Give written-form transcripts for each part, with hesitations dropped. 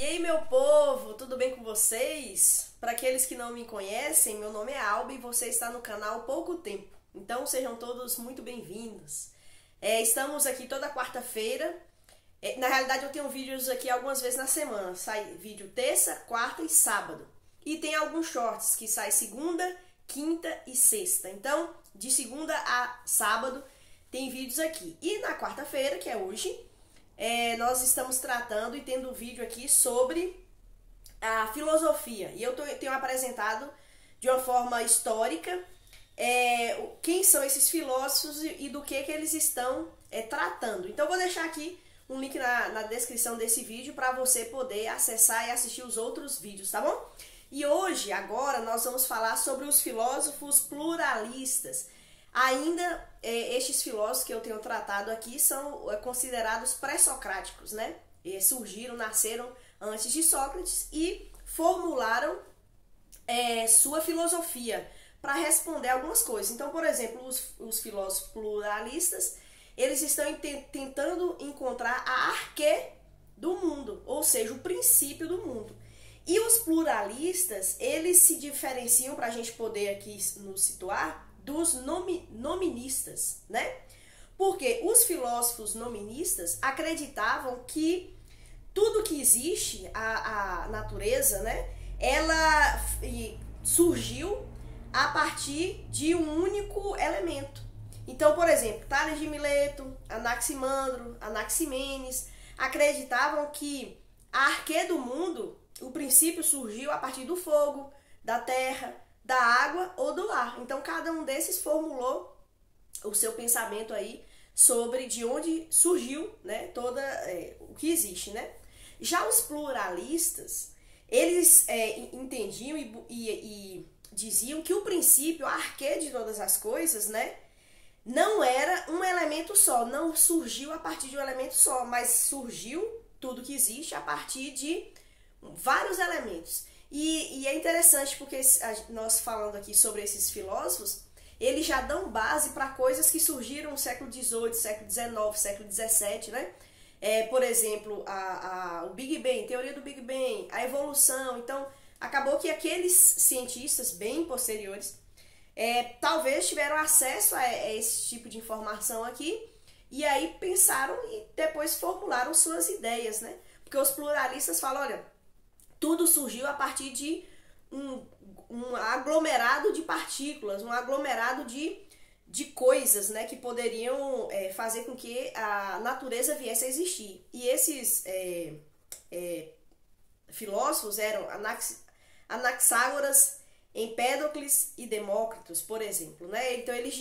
aí, meu povo, tudo bem com vocês? Para aqueles que não me conhecem, meu nome é Alba e você está no canal há pouco tempo. Então sejam todos muito bem-vindos. Estamos aqui toda quarta-feira. Na realidade eu tenho vídeos aqui algumas vezes na semana. Sai vídeo terça, quarta e sábado. E tem alguns shorts que saem segunda, quinta e sexta. Então, de segunda a sábado tem vídeos aqui. E na quarta-feira, que é hoje, nós estamos tratando e tendo um vídeo aqui sobre a filosofia. E eu tenho apresentado de uma forma histórica quem são esses filósofos e do que eles estão tratando. Então eu vou deixar aqui um link na descrição desse vídeo para você poder acessar e assistir os outros vídeos, tá bom? E hoje, agora, nós vamos falar sobre os filósofos pluralistas. Ainda, estes filósofos que eu tenho tratado aqui são considerados pré-socráticos, né? Nasceram antes de Sócrates e formularam sua filosofia para responder algumas coisas. Então, por exemplo, os filósofos pluralistas, eles estão tentando encontrar a arquê do mundo, ou seja, o princípio do mundo. E os pluralistas, eles se diferenciam, para a gente poder aqui nos situar, dos noministas, né? Porque os filósofos noministas acreditavam que tudo que existe, a natureza, né? Ela surgiu a partir de um único elemento. Então, por exemplo, Tales de Mileto, Anaximandro, Anaximenes acreditavam que a arquê do mundo, o princípio surgiu a partir do fogo, da terra, da água ou do ar. Então, cada um desses formulou o seu pensamento aí sobre de onde surgiu, né, o que existe, né? Já os pluralistas, eles entendiam e diziam que o princípio, a arquê de todas as coisas, né, não era um elemento só, não surgiu a partir de um elemento só, mas surgiu tudo que existe a partir de vários elementos. E é interessante porque nós falando aqui sobre esses filósofos, eles já dão base para coisas que surgiram no século XVIII, século XIX, século XVII, né? Por exemplo, o Big Bang, teoria do Big Bang, a evolução. Então, acabou que aqueles cientistas bem posteriores talvez tiveram acesso a esse tipo de informação aqui e aí pensaram e depois formularam suas ideias, né? Porque os pluralistas falam, olha, tudo surgiu a partir de um aglomerado de partículas, um aglomerado de coisas, né, que poderiam fazer com que a natureza viesse a existir. E esses filósofos eram Anaxágoras, Empédocles e Demócritos, por exemplo, né? Então eles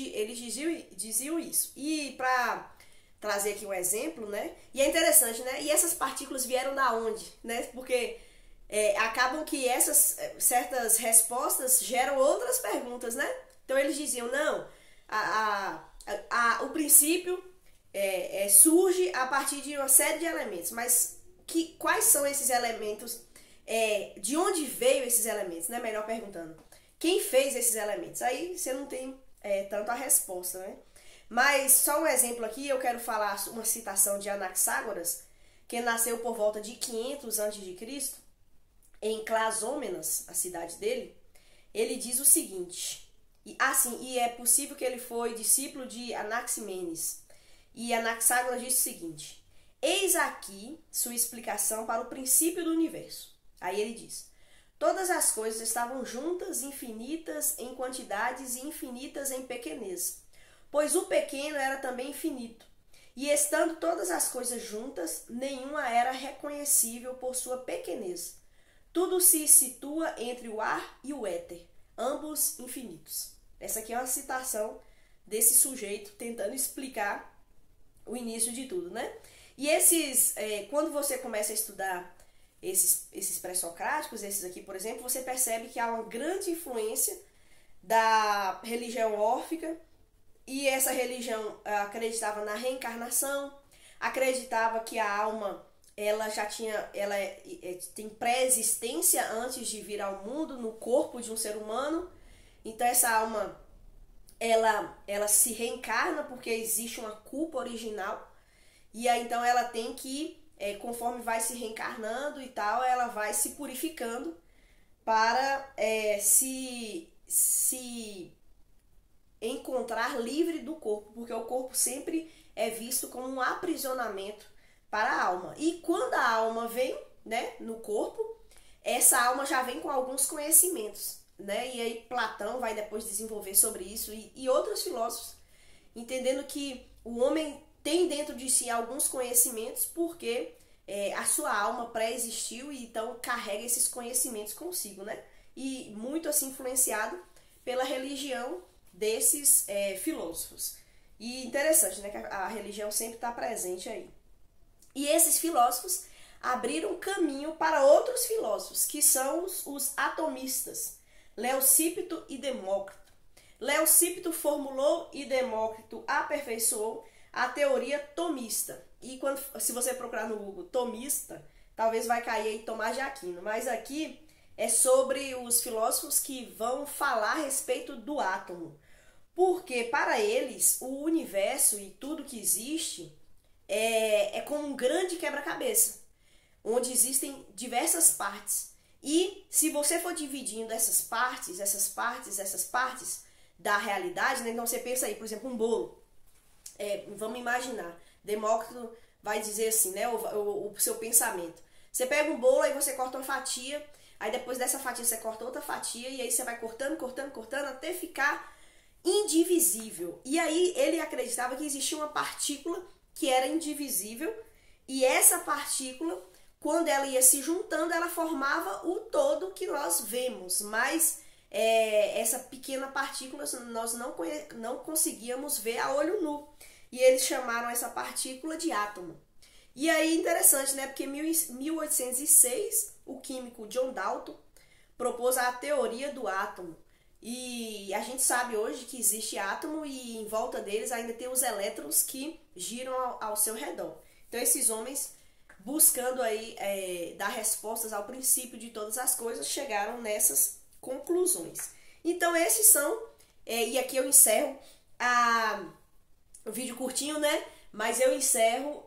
diziam isso. E para trazer aqui um exemplo, né? E é interessante, né? E essas partículas vieram da onde, né? Porque acabam que essas certas respostas geram outras perguntas, né? Então eles diziam, não, o princípio surge a partir de uma série de elementos, mas quais são esses elementos? De onde veio esses elementos, né? Melhor perguntando. Quem fez esses elementos? Aí você não tem tanto a resposta, né? Mas só um exemplo aqui, eu quero falar uma citação de Anaxágoras, que nasceu por volta de 500 a.C., em Clasômenas, a cidade dele. Ele diz o seguinte, e é possível que ele foi discípulo de Anaximenes. E Anaxágoras diz o seguinte, eis aqui sua explicação para o princípio do universo. Aí ele diz, todas as coisas estavam juntas, infinitas em quantidades e infinitas em pequenez, pois o pequeno era também infinito. E estando todas as coisas juntas, nenhuma era reconhecível por sua pequenez. Tudo se situa entre o ar e o éter, ambos infinitos. Essa aqui é uma citação desse sujeito tentando explicar o início de tudo, né? E quando você começa a estudar esses pré-socráticos, esses aqui, por exemplo, você percebe que há uma grande influência da religião órfica, e essa religião acreditava na reencarnação, acreditava que a alma ela tem pré-existência antes de vir ao mundo no corpo de um ser humano. Então essa alma ela se reencarna porque existe uma culpa original, e aí então ela tem que conforme vai se reencarnando e tal, ela vai se purificando para se encontrar livre do corpo, porque o corpo sempre é visto como um aprisionamento para a alma. E quando a alma vem, né, no corpo, essa alma já vem com alguns conhecimentos, né? E aí Platão vai depois desenvolver sobre isso e outros filósofos, entendendo que o homem tem dentro de si alguns conhecimentos porque a sua alma pré-existiu e então carrega esses conhecimentos consigo, né? E muito assim influenciado pela religião desses filósofos. E interessante, né, que a religião sempre está presente aí. E esses filósofos abriram caminho para outros filósofos, que são os atomistas, Leucípito e Demócrito. Leucípito formulou e Demócrito aperfeiçoou a teoria tomista. E se você procurar no Google tomista, talvez vai cair aí Tomás de Aquino. Mas aqui é sobre os filósofos que vão falar a respeito do átomo. Porque para eles o universo e tudo que existe é como um grande quebra-cabeça, onde existem diversas partes. E se você for dividindo essas partes da realidade, né? Então você pensa aí, por exemplo, um bolo. Vamos imaginar, Demócrito vai dizer assim, né, o seu pensamento. Você pega um bolo, aí você corta uma fatia, aí depois dessa fatia você corta outra fatia, e aí você vai cortando, até ficar indivisível. E aí ele acreditava que existia uma partícula que era indivisível, e essa partícula, quando ela ia se juntando, ela formava o todo que nós vemos, mas essa pequena partícula nós não conseguíamos ver a olho nu. E eles chamaram essa partícula de átomo. E aí interessante, né? Porque em 1806, o químico John Dalton propôs a teoria do átomo. E a gente sabe hoje que existe átomo e em volta deles ainda tem os elétrons que giram ao seu redor. Então esses homens, buscando aí dar respostas ao princípio de todas as coisas, chegaram nessas conclusões. Então esses são, e aqui eu encerro o vídeo curtinho, né? Mas eu encerro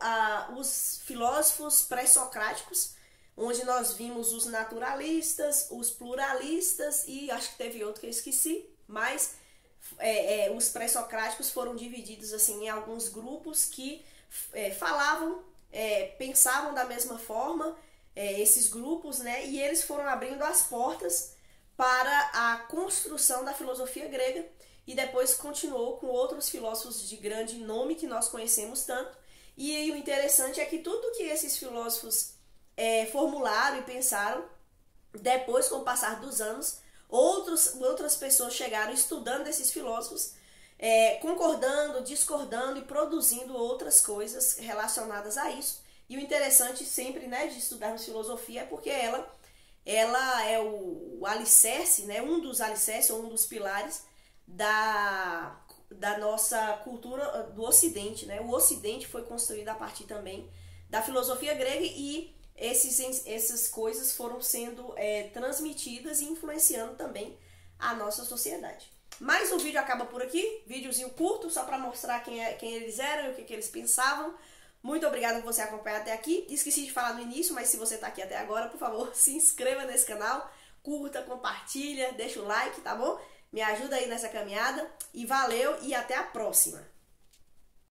os filósofos pré-socráticos, onde nós vimos os naturalistas, os pluralistas e acho que teve outro que eu esqueci, mas os pré-socráticos foram divididos assim em alguns grupos que falavam, pensavam da mesma forma, esses grupos, né? E eles foram abrindo as portas para a construção da filosofia grega e depois continuou com outros filósofos de grande nome que nós conhecemos tanto. E o interessante é que tudo que esses filósofos formularam e pensaram, depois, com o passar dos anos, outras pessoas chegaram estudando esses filósofos, concordando, discordando e produzindo outras coisas relacionadas a isso. E o interessante sempre, né, de estudarmos filosofia é porque ela é o alicerce, né, um dos alicerces ou um dos pilares da nossa cultura do Ocidente, né? O Ocidente foi construído a partir também da filosofia grega e essas coisas foram sendo transmitidas e influenciando também a nossa sociedade. Mas o vídeo acaba por aqui, videozinho curto, só para mostrar quem eles eram e o que eles pensavam. Muito obrigada por você acompanhar até aqui. Esqueci de falar no início, mas se você está aqui até agora, por favor, se inscreva nesse canal, curta, compartilha, deixa o like, tá bom? Me ajuda aí nessa caminhada e valeu e até a próxima!